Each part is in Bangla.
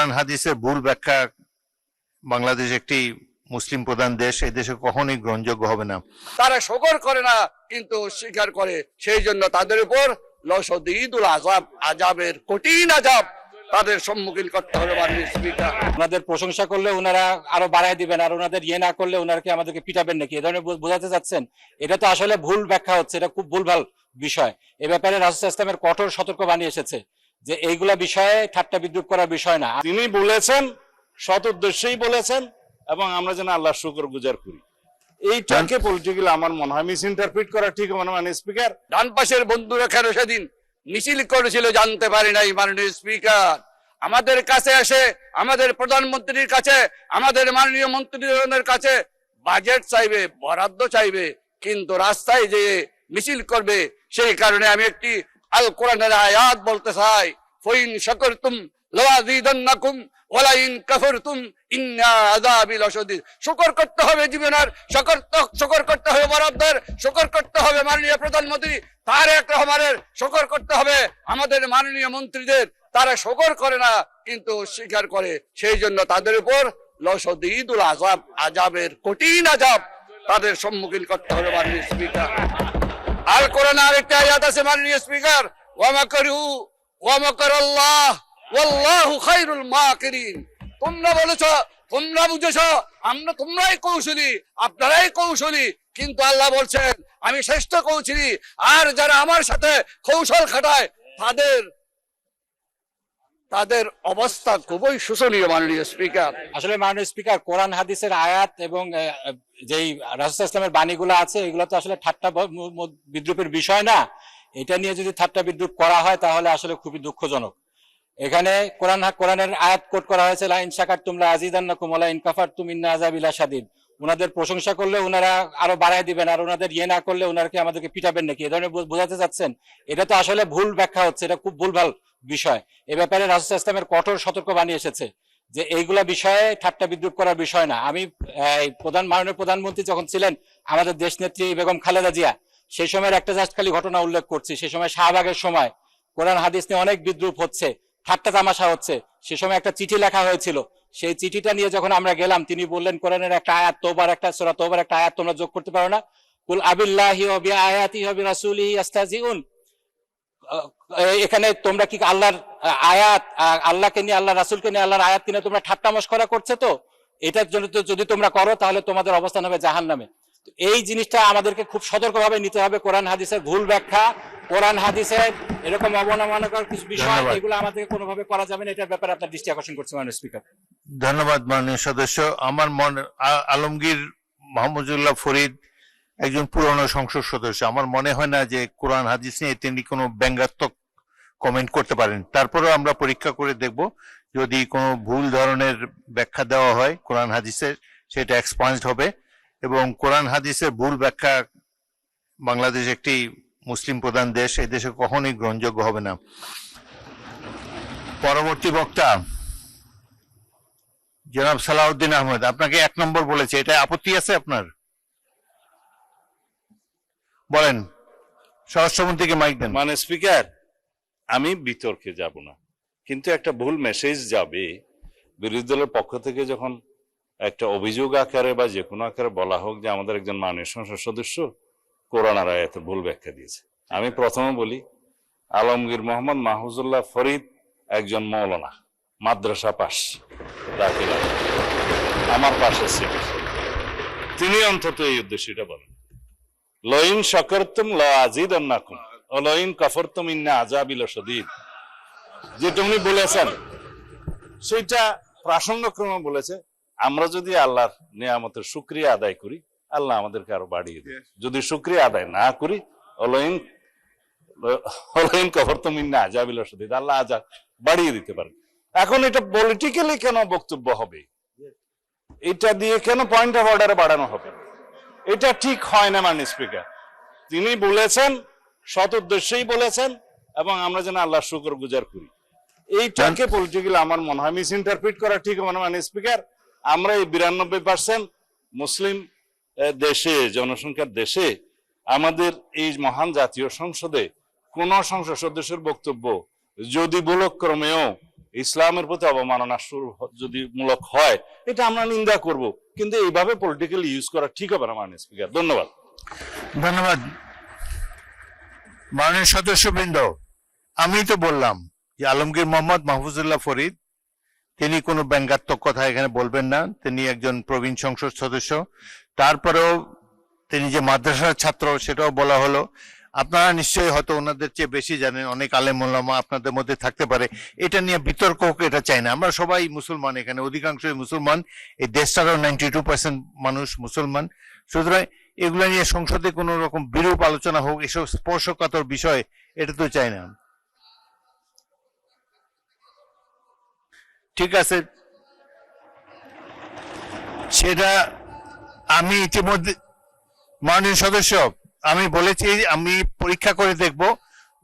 কোরআন হাদিসের ভুল ব্যাখ্যা বাংলাদেশ একটি মুসলিম প্রধান দেশ, এই দেশে কখনোই গ্রহণযোগ্য হবে না। তারা শকর করে না কিন্তু স্বীকার করে, সেই জন্য তাদের উপর লশদীদুল আযাব, আযাবের কঠিন আযাব তাদের সম্মুখীন করতে হবে। মাননীয় স্পিকার, ওনাদের প্রশংসা করলে ওনারা আরো বাড়ায় দিবেন, আর ওনাদের ইয়ে না করলে ওনারা কি আমাদেরকে পিটাবেন নাকি, এ ধরনের বোঝাতে চাচ্ছেন? এটা তো আসলে ভুল ব্যাখ্যা হচ্ছে, এটা খুব ভুলভাল বিষয়। এ ব্যাপারে রাসূল ইসলামের কঠোর সতর্কবাণী এসেছে যে এইগুলা বিষয়ে ঠাট্টা বিদ্রুপ করার বিষয় না। তিনি বলেছেন, সৎ উদ্দেশ্যেই বলেছেন, এবং আমরা যেন আল্লাহর শুকর গুজার করি। এইটাকে পলিটিক্যালি আমার মনে হয় মিস ইন্টারপ্রিট করা ঠিক হবে না। মাননীয় স্পিকার, ডান পাশের বন্ধুরা কেন সেদিন মিছিল করেছিল জানতে পারি নাই। মাননীয় স্পিকার, আমাদের কাছে এসে আমাদের প্রধানমন্ত্রীর কাছে, আমাদের মাননীয় মন্ত্রীদের কাছে বাজেট চাইবে, বরাদ্দ চাইবে, কিন্তু রাস্তায় যে মিছিল করবে। সেই কারণে আমি একটি আল কোরআনের আয়াত বলতে চাই, ফাইন শাকারতুম লাযীদান্নাকুম ওয়া ইন কাফারতুম ইন্না আযাবি লাশাদীদ। শুকর করতে হবে জীবনের, শুকর করতে হবে বরাদ্দের, শুকর করতে হবে মাননীয় প্রধানমন্ত্রী তারেক রহমানের, শুকর করতে হবে আমাদের মাননীয় মন্ত্রীদের। তারা শুকর করে না কিন্তু স্বীকার করে, সেই জন্য তাদের উপর লশদীদুল আযাব, আযাবের কঠিন আযাব তাদের সম্মুখীন করতে হবে। মাননীয় স্পিকার, আল কোরআনে আরেকটা আয়াত আছে মাননীয় স্পিকার, ওয়া মাকারু ওয়া মাকারাল্লাহ ওয়াল্লাহু খায়রুল মাকিরিন। তোমরা বলেছো, তোমরা বুঝেছো, তোমরাই কৌশলী, আপনারাই কৌশলী, কিন্তু আল্লাহ বলছেন আমি শ্রেষ্ঠ কৌশলী। আর যারা আমার সাথে কৌশল খাটায় তাদের অবস্থা খুবই শোচনীয়। মাননীয় স্পিকার, আসলে মাননীয় স্পিকার, কোরআন হাদিসের আয়াত এবং যেই রাসূল ইসলামের বাণীগুলো আছে এগুলো তো আসলে ঠাট্টা বিদ্রুপের বিষয় না। এটা নিয়ে যদি ঠাট্টা বিদ্রুপ করা হয় তাহলে আসলে খুবই দুঃখজনক। এখানে কোরআনের আয়াত কোট করা হয়েছে, লা ইন শাকারতুম লাযীদান্নাকুম ওয়া লা ইন কাফারতুম ইন্না আযাবি লাশাদীদ। ওনাদের প্রশংসা করলে ওনারা আরো বাড়ায় দিবেন, আর ওনাদের ইয়ে না করলে ওনারা কি আমাদেরকে পিটাবেন নাকি, এ ধরনের বোঝাতে চাচ্ছেন? এটা তো আসলে ভুল ব্যাখ্যা হচ্ছে, এটা খুব ভুলভাল বিষয়। এ ব্যাপারে রাসূল ইসলামের কঠোর সতর্কবাণী এসেছে যে এইগুলা বিষয়ে ঠাট্টা বিদ্রুপ করার বিষয় না। আমি মাননীয় প্রধানমন্ত্রী যখন ছিলেন আমাদের দেশ নেত্রী বেগম খালেদা জিয়া, সেই সময়ের একটা জাস্ট খালি ঘটনা উল্লেখ করছি। সেই সময় শাহবাগের সময় কোরআন হাদিস নিয়ে অনেক বিদ্রুপ হচ্ছে, ঠাট্টা তামাশা হচ্ছে। সে সময় একটা চিঠি লেখা হয়েছিল, সেই চিঠিটা নিয়ে যখন আমরা গেলাম তিনি বললেন কোরআনের একটা আয়াত, সূরা তওবার একটা আয়াত তোমরা যোগ করতে পারো না? কুল আবিল্লাহি ওয়া বিআয়াতিহি ওয়া বিরাসূলিহি ইস্তাহজিউন। এখানে তোমরা কি আল্লাহর আয়াত, আল্লাহকে নিয়ে, আল্লাহ রাসূলকে নিয়ে, আল্লাহর আয়াত নিয়ে তোমরা ঠাট্টা মশকরা করছো? তো এটার জন্য যদি তোমরা করো তাহলে তোমাদের অবস্থান হবে জাহান্নামে। এই জিনিসটা আমাদেরকে খুব সতর্কভাবে নিতে হবে। কোরআন হাদিসের ভুল ব্যাখ্যা, কোরআন হাদিসের এরকম অবমাননাকর কিছু বিষয়, এগুলো আমাদেরকে কোনোভাবে করা যাবে না। এটার ব্যাপারে আপনার দৃষ্টি আকর্ষণ করছি মাননীয় স্পিকার। ধন্যবাদ মাননীয় সদস্য। আমার আলমগীর মাহমুদুল্লাহ ফরিদ একজন পুরনো সংসদ সদস্য, আমার মনে হয় না যে কোরআন হাদিস নিয়ে তিনি কোনো ব্যঙ্গাত্মক কমেন্ট করতে পারেন। তারপরেও আমরা পরীক্ষা করে দেখব, যদি কোনো ভুল ধরনের ব্যাখ্যা দেওয়া হয় কোরআন হাদিসের, সেটা এক্সপান্সড হবে। এবং কোরআন হাদিসের ভুল ব্যাখ্যা বাংলাদেশ একটি মুসলিম প্রধান দেশ, এই দেশে কখনোই গ্রহণযোগ্য হবে না। পরবর্তী বক্তা জনাব সালাউদ্দিন আহমেদ, আপনাকে 1 নম্বর বলেছে, এটা আপত্তি আছে আপনার? বলেন, স্বরাষ্ট্রমন্ত্রীকে মাইক দেন। মানে স্পিকার, আমি বিতর্কে যাব না, কিন্তু একটা ভুল মেসেজ যাবে বিরোধী দলের পক্ষ থেকে যখন একটা অভিযোগ আকারে বা যে কোনো আকারে বলা হোক যে আমাদের একজন মাননীয় সংসদ সদস্য কোরআন আর আয়াতের ভুল ব্যাখ্যা দিয়েছে। আমি প্রথমে বলি, আলমগীর মোহাম্মদ মাহফুজুল্লাহ ফরিদ একজন মৌলানা, মাদ্রাসা পাস, দাখিল আমার পাশে ছিল, তিনি অন্তত এই উদ্দেশ্যটা বলেন, লাইন শাকারতুম লাযীদান্নাকুম ওয়া লাইন কাফারতুম ইন্না আযাবি লাশাদীদ। যেটা উনি বলেছেন সেটা প্রাসঙ্গক্রমে বলেছে। আমরা যদি আল্লাহর নিয়ামতের শুকরিয়া আদায় করি, আল্লাহ আমাদেরকে আরো বাড়িয়ে দেবে। যদি শুকরিয়া আদায় না করি, লাইন কাফারতুম ইন্না আযাবি লাশাদীদ, আল্লাহ আযাব বাড়িয়ে দিতে পারেন। এখন এটা পলিটিক্যালি কেন বক্তব্য হবে, এটা দিয়ে কেন পয়েন্ট অফ অর্ডারে বাড়ানো হবে? এটা ঠিক হয় না মাননীয় স্পিকার। তিনি বলেছেন, সৎ উদ্দেশ্যেই বলেছেন, এবং আমরা যেন আল্লাহর শুকর গুজার করি। এইটাকে পলিটিক্যালি আমার মনে হয় মিস ইন্টারপ্রিট করা ঠিক হবে না মাননীয় স্পিকার। আমরা এই 92% মুসলিম দেশে, জনসংখ্যার দেশে, আমাদের এই মহান জাতীয় সংসদে কোন সংসদ সদস্যের বক্তব্য যদি ভুলক্রমেও ইসলামের প্রতি অবমাননা যদি মূলক হয় এটা আমরা নিন্দা করব, কিন্তু এইভাবে পলিটিক্যালি ইউজ করা ঠিক হবে না মাননীয় স্পিকার। ধন্যবাদ। ধন্যবাদ মাননীয় সদস্যবৃন্দ। আমি তো বললাম যে আলমগীর মোহাম্মদ মাহফুজুল্লাহ ফরিদ তিনি কোনো ব্যঙ্গাত্মক কথা এখানে বলবেন না, তিনি একজন প্রবীণ সংসদ সদস্য। তারপরেও তিনি যে মাদ্রাসার ছাত্র সেটাও বলা হলো। আপনারা নিশ্চয়ই হয়তো ওনাদের চেয়ে বেশি জানেন, অনেক আলেম ওলামা আপনাদের মধ্যে থাকতে পারে, এটা নিয়ে বিতর্ক হোক এটা চাই না। আমরা সবাই মুসলমান, এখানে অধিকাংশই মুসলমান, এই দেশটারও 92% মানুষ মুসলমান। সুতরাং এগুলো নিয়ে সংসদে কোনো রকম বিরূপ আলোচনা হোক, এসব স্পর্শকাতর বিষয়, এটা তো চাই না। ঠিক আছে, সেটা আমি ইতিমধ্যে মাননীয় সদস্য আমি বলেছি আমি পরীক্ষা করে দেখব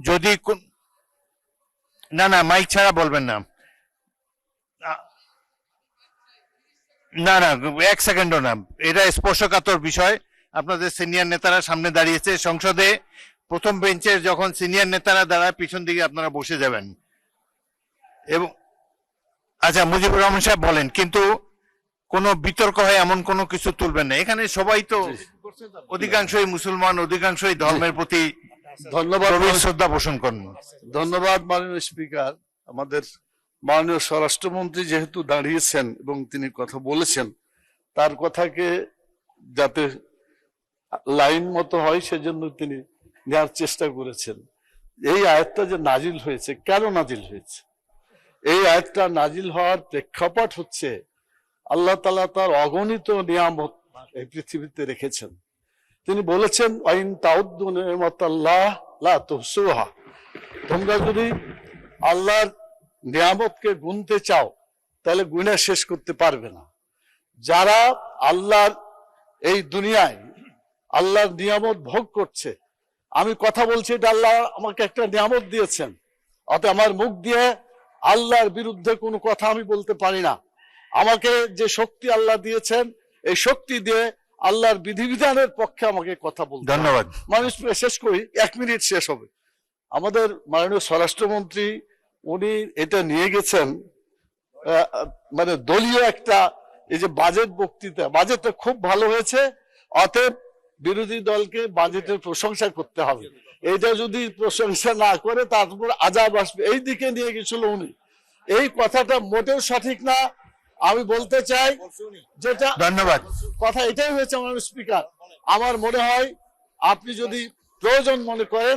যদি না না মাইক ছাড়া বলবেন না, না না 1 সেকেন্ডও না, এটা স্পর্শকাতর বিষয়। আপনাদের সিনিয়র নেতারা সামনে দাঁড়িয়েছে, সংসদে প্রথম বেঞ্চের যখন সিনিয়র নেতারা দাঁড়ায় পিছন দিকে আপনারা বসে যাবেন। এবং আচ্ছা মুজিবুর রহমান সাহেব বলেন, কিন্তু কোনো বিতর্ক হয় এমন কোনো কিছু তুলবেন না। এখানে সবাই তো অধিকাংশই মুসলমান, অধিকাংশই ধর্মের প্রতি ধন্যবাদ, শ্রদ্ধা পোষণ করেন। ধন্যবাদ মাননীয় স্পিকার। আমাদের মাননীয় স্বরাষ্ট্রমন্ত্রী যেহেতু দাঁড়িয়েছেন এবং তিনি কথা বলেছেন, তার কথাকে যাতে লাইন মতো হয় সেজন্য তিনি নেওয়ার চেষ্টা করেছেন। এই আয়াতটা যে নাজিল হয়েছে, কেন নাজিল হয়েছে? এই আয়াতটা নাজিল হওয়ার প্রেক্ষাপট হচ্ছে আল্লাহ তাআলা তার অগণিত নিয়ামত এই পৃথিবীতে রেখেছেন। তিনি বলেছেন আইন তাউদ্দু নিয়ামাতাল্লাহ লা তুহসুহা, তোমরা যদি আল্লাহর নিয়ামতকে গুনতে চাও তাহলে গুণে শেষ করতে পারবে না। যারা আল্লাহর এই দুনিয়ায় আল্লাহর নিয়ামত ভোগ করছে, আমি কথা বলছি এটা আল্লাহ আমাকে একটা নিয়ামত দিয়েছেন, অতএব আমার মুখ দিয়ে আল্লাহর বিরুদ্ধে কোনো কথা আমি বলতে পারি না। আমাকে যে শক্তি আল্লাহ দিয়েছেন, এই শক্তি দিয়ে আল্লাহর বিধিবিধানের পক্ষে আমাকে কথা বলতে। ধন্যবাদ। মানুষ শেষ করি, 1 মিনিট শেষ হবে। আমাদের মাননীয় স্বরাষ্ট্রমন্ত্রী উনি এটা নিয়ে গেছেন মানে দলীয় একটা, এই যে বাজেট বক্তৃতা, বাজেটটা খুব ভালো হয়েছে, অতএব বিরোধী দলকে বাজেটের প্রশংসা করতে হবে। এইটা যদি প্রশংসা না করে তারপর আজাব আসবে, এই দিকে নিয়ে গেছিল উনি। এই কথাটা মোটেও সঠিক না। আমি বলতে চাই যেটা ধন্যবাদ, কথা এটাই হয়েছে মাননীয় স্পিকার। আমার মনে হয় আপনি যদি প্রয়োজন মনে করেন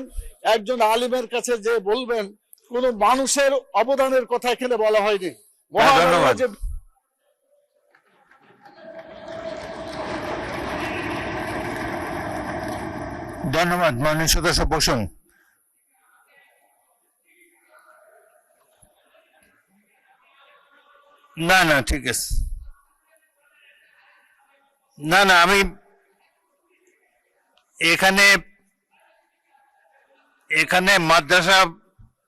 একজন আলিমের কাছে যে বলবেন, কোন মানুষের অবদানের কথা এখানে বলা হয়নি। ধন্যবাদ। ধন্যবাদ মাননীয় সদস্য বসুন। না না ঠিক আছে, না না আমি এখানে মাদ্রাসা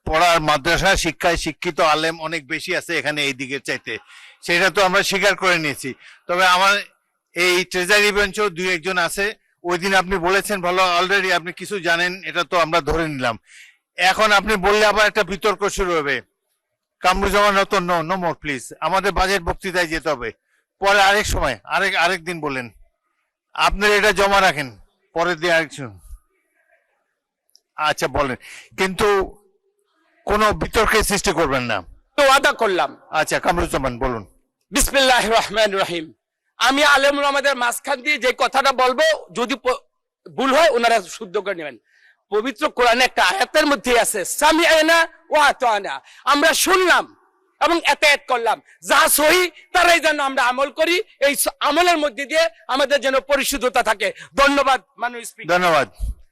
পড়ার, মাদ্রাসা শিক্ষায় শিক্ষিত আলেম অনেক বেশি আছে এখানে এই দিকের চাইতে, সেটা তো আমরা স্বীকার করে নিয়েছি। তবে আমার এই ট্রেজারি বেঞ্চও 2-1 জন আছে। ওই দিন আপনি বলেছেন ভালো, অলরেডি আপনি কিছু জানেন, এটা তো আমরা ধরে নিলাম। এখন আপনি বললে আবার একটা বিতর্ক শুরু হবে। Kamruzzaman Ratan, no more please, আমাদের বাজেট বক্তৃতায় যেতে হবে। পরে আরেক সময় আরেক দিন বলেন, আপনার এটা জমা রাখেন, পরের দিন আরেকজন। আচ্ছা বলেন, কিন্তু কোনো বিতর্কের সৃষ্টি করবেন না। তো ওয়াদা করলাম। আচ্ছা কামরুজ্জামান বলুন। বিসমিল্লাহির রহমানির রহিম। আমি আলেম ওলামাদের মাঝখান দিয়ে যে কথাটা বলবো, যদি ভুল হয় ওনারা শুদ্ধ করে নেবেন। পবিত্র কোরআনে একটা আয়াতের মধ্যে আছে সামিআনা ওয়া আতানা, আমরা শুনলাম এবং এতায়াত করলাম, যা সহি তারাই যেন আমরা আমল করি, এই আমলের মধ্যে দিয়ে আমাদের যেন পরিশুদ্ধতা থাকে। ধন্যবাদ মাননীয় স্পিকার। ধন্যবাদ।